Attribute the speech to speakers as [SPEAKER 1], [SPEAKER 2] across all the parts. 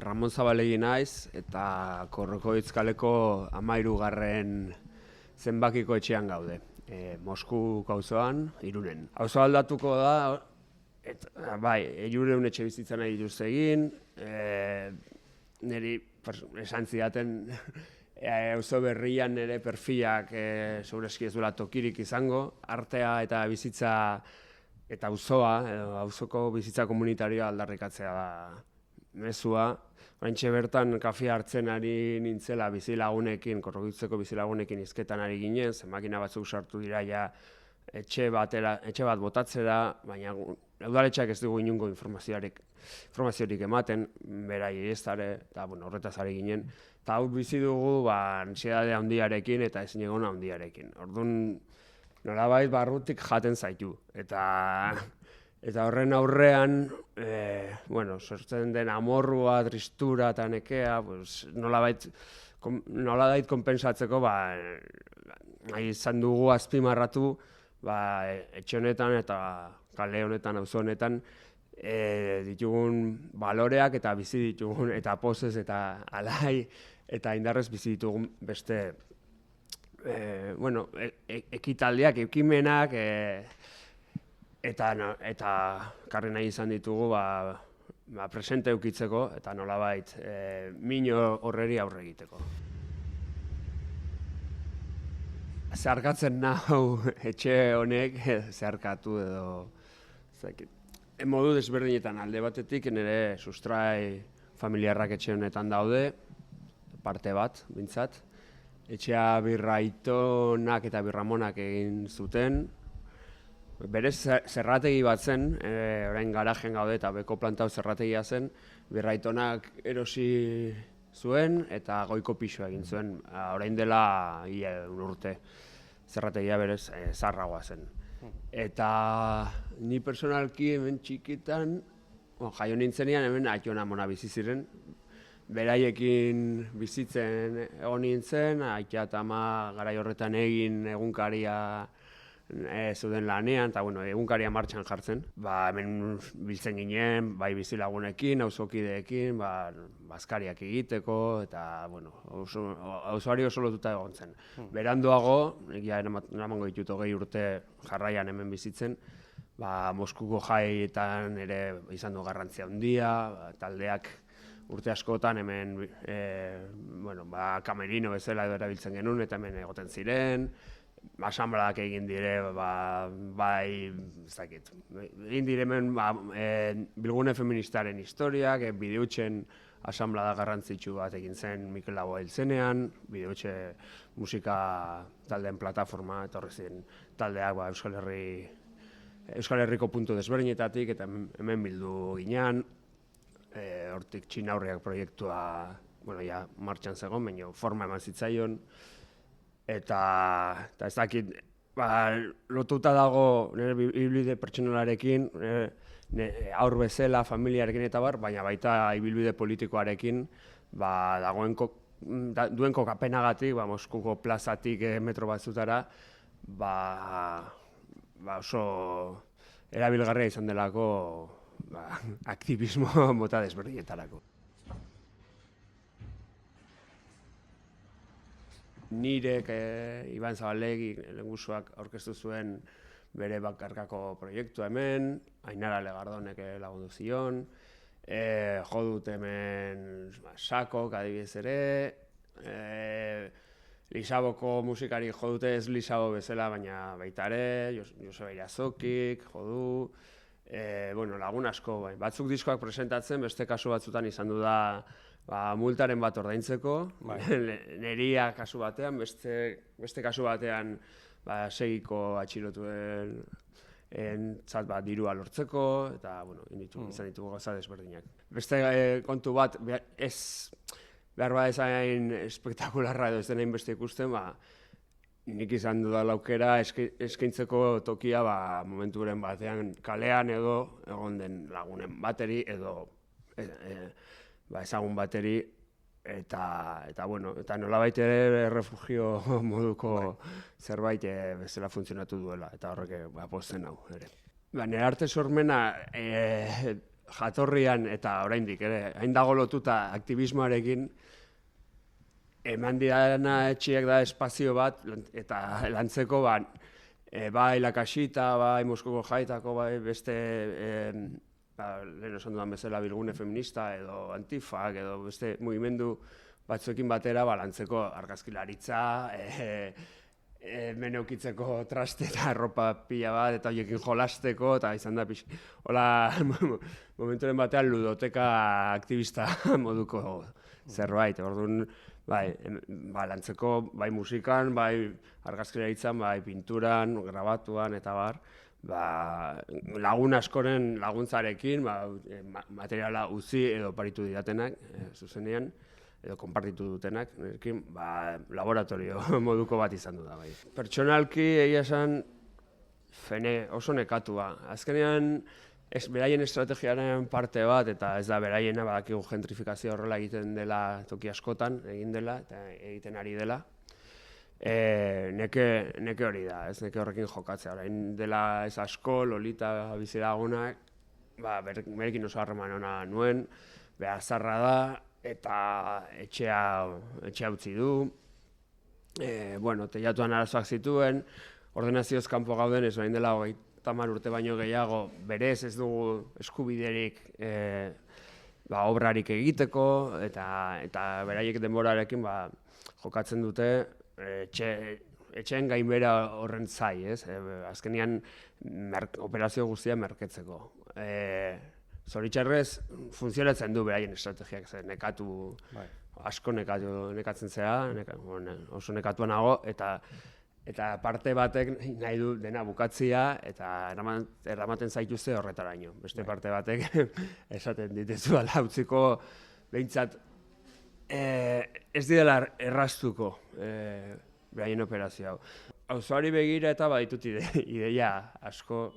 [SPEAKER 1] Ramon Zabalegi naiz eta Korrokoitz kaleko 13. zenbakiko etxean gaude. Mosku auzoan, Irunen. Auzo aldatuko da, bai, Irunen etxe bizitza nahi dituzte egin, niri esan zidaten auzo berrian nire perfilak segureski ez duela tokirik izango, artea eta bizitza eta auzoa, auzoko bizitza komunitarioa aldarrikatzea da mezua. Oraintxe bertan kafea hartzen ari nintzela bizilagunekin, Korrokoitzeko bizilagunekin hizketan ari ginen, makina batzuk sartu dira ja etxe bat botatzera, baina udaletxeak ez dugu inongo informaziorik ematen, berai eztare, eta horretaz ari ginen. Eta hau bizi dugu antsiedade handiarekin eta ezinegon handiarekin. Orduan, nolabait barrutik jaten zaitu. Eta horren aurrean, sortzen den amorrua, tristura eta nekea, nolabait konpensatzeko nahi izan dugu azpimarratu etxe honetan eta kale honetan, auzo honetan ditugun baloreak eta bizi ditugun eta pozez eta alai eta indarrez bizi ditugun beste ekitaldiak, ekimenak eta karri nahi izan ditugu presente eukitzeko eta nolabait mino horreri aurre egiteko. Zeharkatzen nau etxe honek, zeharkatu edo modu desberdinetan alde batetik nire sustrai familiarrak etxe honetan daude, parte bat, bintzat. Etxea Birraitonak eta Birramonak egin zuten. Berez zerrategi bat zen, orain garajen gaude eta beko plantau zerrategia zen, Birraitonak erosi zuen eta goiko pisua egin zuen, orain dela un urte zerrategia berez zaharragoa zen. Eta ni personalki hemen txikitan, jaio nintzenean hemen aitona amona bizi ziren, beraiekin bizitzen egon nintzen, aita eta ama garai horretan egin egunkaria zuden lanean, eta egunkaria martxan jartzen. Hemen biltzen ginen, bai bizilagunekin, auzokideekin, bazkariak egiteko, eta auzoari oso lotuta egon zen. Beranduago, eramango ditut 20 urte jarraian hemen bizitzen, Moskuko jaietan ere izan du garrantzia handia, taldeak urte askotan hemen kamerino bezala edo erabiltzen genuen eta hemen egoten ziren, asanbladak egin dire, egin dire hemen bilgune feministaren historiak, bideutxen asanblada garrantzitsu bat egin zen Mikel Laboa hil zenean, bideutxe musika taldeen plataforma, etorri ziren taldeak Euskal Herriko puntu desberdinetatik eta hemen bildu ginean, hortik Txinaurriak proiektua martxan zegoen, baina forma eman zitzaion, eta ez dakit, lotuta dago nire ibilbide pertsonalarekin, haur bezala, familiarekin eta baina baita ibilbide politikoarekin, duen kokapenagatik, Moskuko plazatik metro batzutara, oso erabilgarria izan delako aktivismo mota desberdinetarako. Nirek Iban Zabalegi lehengusuak aurkeztu zuen bere bakarkako proiektua hemen, Ainara Legardonek lagundu zion, jo dut hemen Sakok adibidez ere, Lisaboko musikari jo dute ez Lisabo bezala, baina baita ere, Joseba Irazokik jo du, lagun asko, batzuk diskoak presentatzen, beste kasu batzutan izan du da multaren bat ordaintzeko, neria kasu batean, beste kasu batean segiko atxilotuen dirua lortzeko, eta izan ditugu gauza desberdinak. Beste kontu bat, behar bat ezain espektakularra edo ez denain beste ikusten, nik izan dudala aukera eskaintzeko tokia momenturen batean kalean edo egon den lagunen bateri edo ezagun bateri eta nolabait ere errefugio moduko zerbait bezala funtzionatu duela eta horrek pozten nau ere. Nire arte sormena jatorrian eta oraindik ere, hain dago lotuta aktivismoarekin, eman didana etxiek da espazio bat, eta lantzeko bai Lakasita, bai Moskuko Jaitako, bai beste, lehen esan dudan bezala Bilgune Feminista edo Antifak edo beste mugimendu batzuekin batera lantzeko argazkilaritza, hemen eukitzeko traste eta arropa pila bat, eta horiekin jolasteko, eta izan da hola momenturen batean ludoteka aktivista moduko zerbait. Orduan, lantzeko bai musikan, bai argazkilaritzan, bai pinturan, grabatuan eta lagun askoren laguntzarekin, materiala utzi edo paritu didatenak, zuzenean, edo konpartitu dutenak, laboratorio moduko bat izan du da. Pertsonalki, egia esan, oso nekatua. Azkenean, beraien estrategiaren parte bat, eta ez da beraiena, badakigu gentrifikazio horrela egiten dela toki askotan, egin dela, eta egiten ari dela. Neke hori da, ez neke horrekin jokatzea. Orain dela ez asko, Lolita bizilagunak, berekin oso harreman ona nuen, behazarra da, eta etxea utzi du. Teilatuan arazoak zituen, ordenazioz kanpo gauden, ez orain dela 30 urte baino gehiago, berez ez dugu eskubiderik obrarik egiteko, eta beraiek denborarekin jokatzen dute etxeen gainbera horren zai, ez? Azkenean operazio guztia merketzeko. Zoritxarrez, funtzionatzen du beraien estrategiak, asko nekatzen zera, oso nekatua nago, eta parte batek nahi du dena bukatzia, eta eramaten zaituzte horretaraino. Beste parte batek esaten ditezu utziko behintzat ez didela erraztuko beraien operazio hau. Auzoari begira eta baditut ideia asko,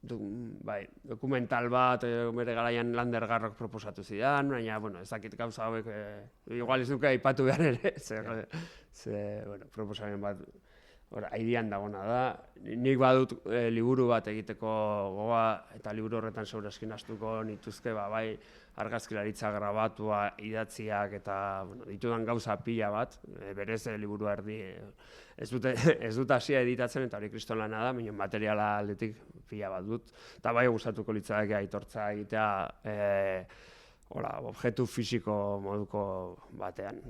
[SPEAKER 1] dokumental bat, bere garaian Landergarrok proposatu zidan, baina, ez dakit gauza hauek, igual ez duke aipatu behar ere, proposamen bat aidean dagona da. Nik badut liburu bat egiteko gogoa, eta liburu horretan segurazkin astuko nituzke, bai argazkilaritza grabatua, idatziak, eta ditudan gauza pila bat, berez liburua erdi, ez dut hasia editatzen, eta hori kriston lana da, baina materiala aldetik pila bat dut, eta bai gustatuko litzateke aitortza egitea objektu fisiko moduko batean.